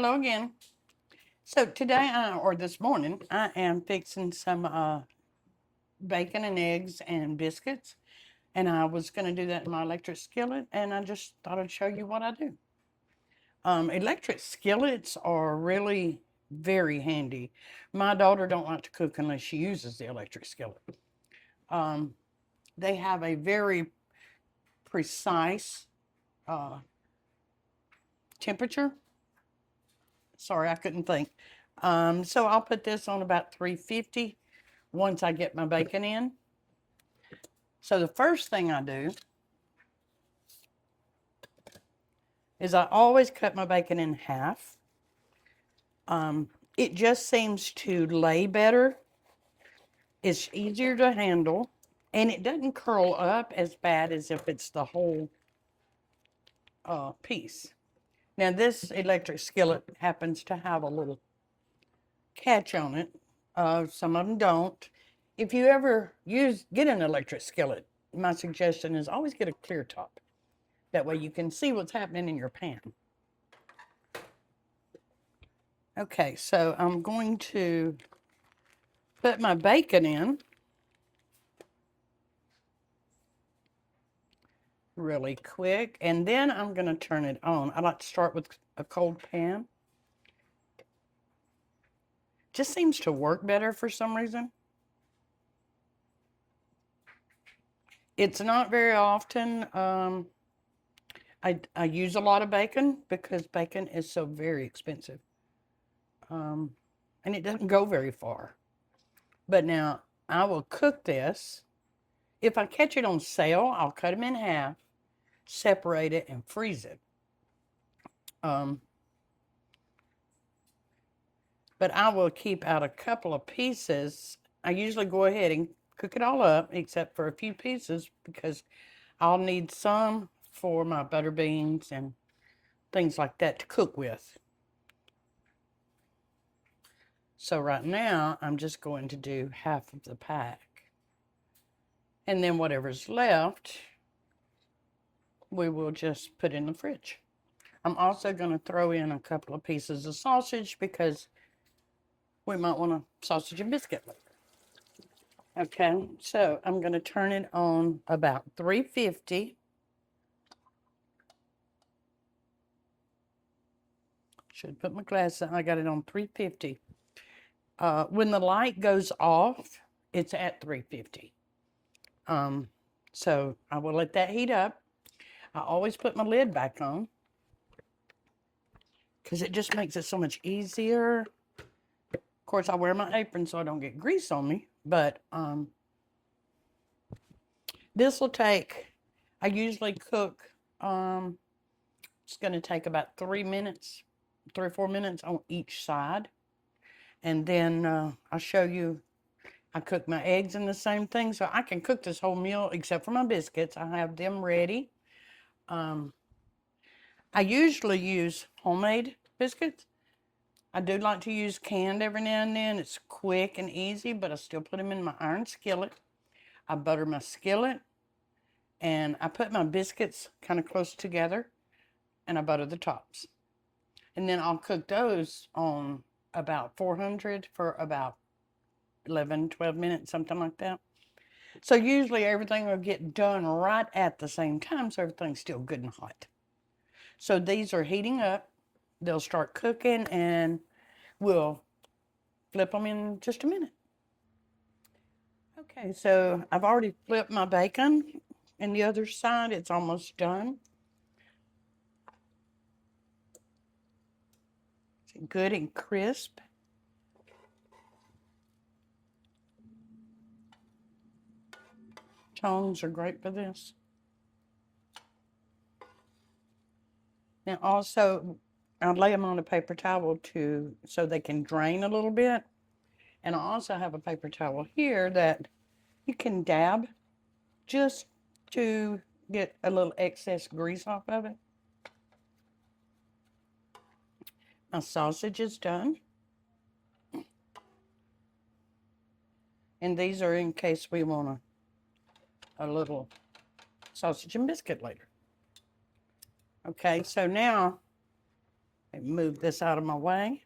Hello again. So today, or this morning, I am fixing some bacon and eggs and biscuits, and I was going to do that in my electric skillet, and I just thought I'd show you what I do. Electric skillets are really very handy. My daughter don't like to cook unless she uses the electric skillet. Um, they have a very precise uh, temperature. Sorry, I couldn't think. So I'll put this on about 350 once I get my bacon in. So the first thing I do is I always cut my bacon in half. It just seems to lay better. It's easier to handle, and it doesn't curl up as bad as if it's the whole piece. Now this electric skillet happens to have a little catch on it. Some of them don't. If you ever get an electric skillet, my suggestion is always get a clear top. That way you can see what's happening in your pan. Okay, so I'm going to put my bacon in really quick, and then I'm going to turn it on. I like to start with a cold pan. Just seems to work better for some reason. It's not very often I use a lot of bacon because bacon is so very expensive. And it doesn't go very far. But now I will cook this. If I catch it on sale, I'll cut them in half, separate it, and freeze it. But I will keep out a couple of pieces. I usually go ahead and cook it all up, except for a few pieces, because I'll need some for my butter beans and things like that to cook with. So right now, I'm just going to do half of the pack. And then whatever's left, we will just put in the fridge. I'm also going to throw in a couple of pieces of sausage because we might want a sausage and biscuit later. Okay, so I'm going to turn it on about 350. Should put my glasses on. I got it on 350. When the light goes off, it's at 350. So I will let that heat up. I always put my lid back on because it just makes it so much easier. Of course, I wear my apron so I don't get grease on me, but this will take, I usually cook, it's going to take about 3 minutes, 3 or 4 minutes on each side. And then I'll show you, I cook my eggs in the same thing. So I can cook this whole meal except for my biscuits. I have them ready. I usually use homemade biscuits. I do like to use canned every now and then. It's quick and easy, but I still put them in my iron skillet. I butter my skillet, and I put my biscuits kind of close together, and I butter the tops. And then I'll cook those on about 400 for about 11, 12 minutes, something like that. So usually everything will get done right at the same time, so everything's still good and hot. So these are heating up. They'll start cooking, and we'll flip them in just a minute. Okay, so I've already flipped my bacon, and the other side, it's almost done. It's good and crisp. Tongs are great for this. Now also, I'll lay them on a paper towel so they can drain a little bit. And I also have a paper towel here that you can dab just to get a little excess grease off of it. My sausage is done. And these are in case we want a little sausage and biscuit later. Okay, so now Move this out of my way.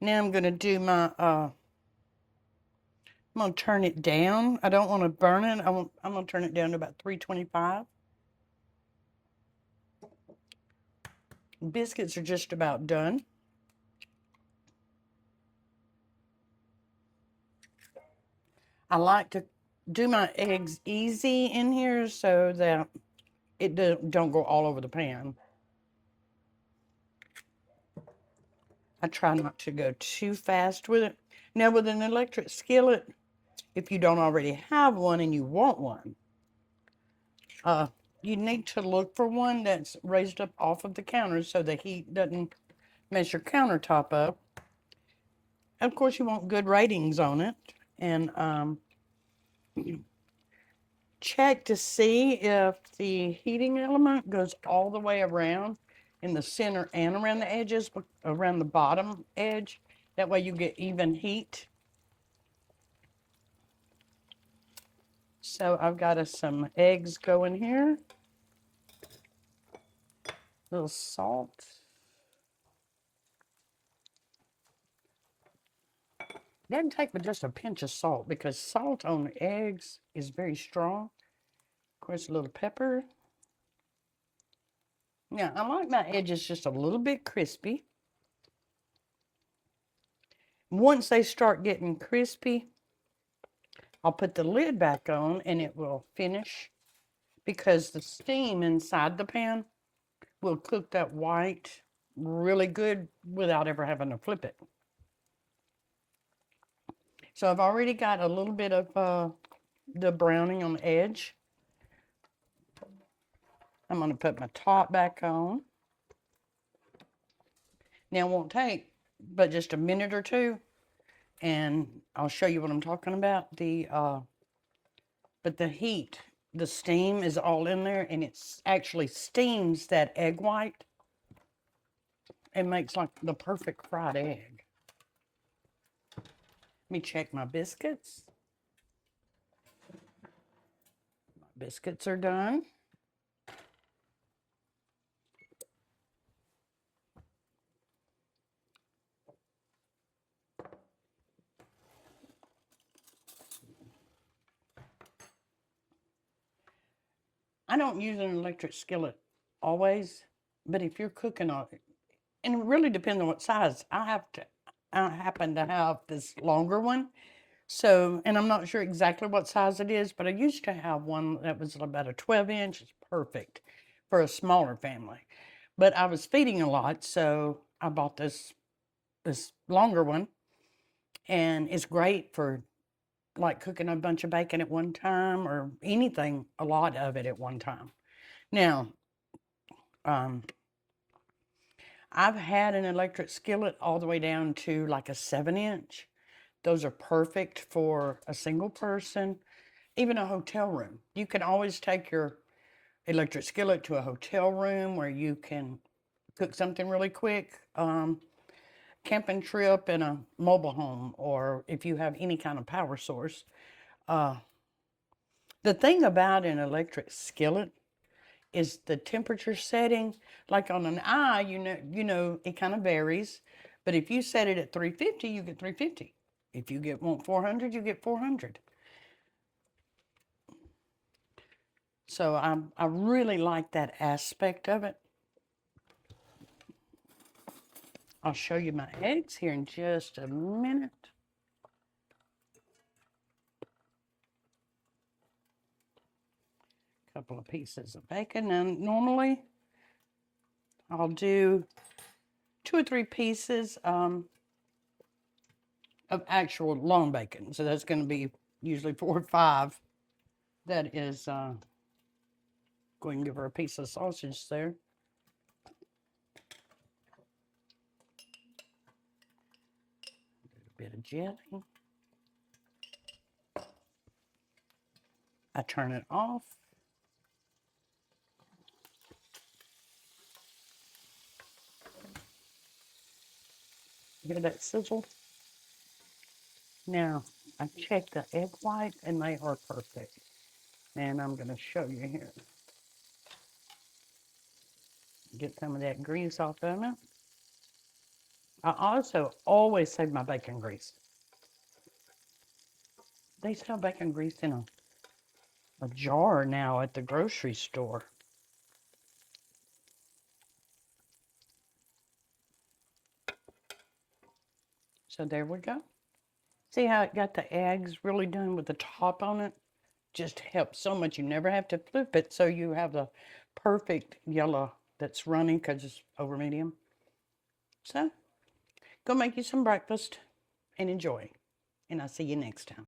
Now I'm going to do my, I'm going to turn it down. I don't want to burn it. I'm going to turn it down to about 325. Biscuits are just about done. I like to do my eggs easy in here so that it don't go all over the pan. I try not to go too fast with it. Now with an electric skillet, if you don't already have one and you want one, you need to look for one that's raised up off of the counter so the heat doesn't mess your countertop up. Of course, you want good ratings on it. And check to see if the heating element goes all the way around in the center and around the edges, around the bottom edge. That way you get even heat. So I've got some eggs going here. A little salt. Doesn't take but just a pinch of salt because salt on eggs is very strong. Of course, a little pepper. Now, I like my edges just a little bit crispy. Once they start getting crispy, I'll put the lid back on and it will finish because the steam inside the pan will cook that white really good without ever having to flip it. So I've already got a little bit of the browning on the edge. I'm going to put my top back on. Now it won't take but just a minute or two, and I'll show you what I'm talking about. But the heat, the steam is all in there, and it actually steams that egg white. It makes like the perfect fried egg. Let me check my biscuits. My biscuits are done. I don't use an electric skillet always, but if you're cooking on it, and it really depends on what size. I happen to have this longer one. So, and I'm not sure exactly what size it is, but I used to have one that was about a 12-inch. It's perfect for a smaller family. But I was feeding a lot, so I bought this longer one, and it's great for like cooking a bunch of bacon at one time or anything, a lot of it at one time. Now, I've had an electric skillet all the way down to like a 7-inch. Those are perfect for a single person, even a hotel room. You can always take your electric skillet to a hotel room where you can cook something really quick. Camping trip in a mobile home, or if you have any kind of power source. The thing about an electric skillet is the temperature setting. Like on an eye, you know, it kind of varies. But if you set it at 350, you get 350. If you want 400, you get 400. So I really like that aspect of it. I'll show you my eggs here in just a minute. A couple of pieces of bacon. Now, normally I'll do 2 or 3 pieces of actual long bacon. So that's going to be usually 4 or 5. That is, go ahead and give her a piece of sausage there. A bit of jelly. I turn it off. Hear that sizzle? Now, I checked the egg white and they are perfect. And I'm going to show you here. Get some of that grease off of it. I also always save my bacon grease. They sell bacon grease in a jar now at the grocery store. So there we go. See how it got the eggs really done with the top on it? Just helps so much. You never have to flip it, so you have the perfect yellow that's runny because it's over medium. So go make you some breakfast and enjoy. And I'll see you next time.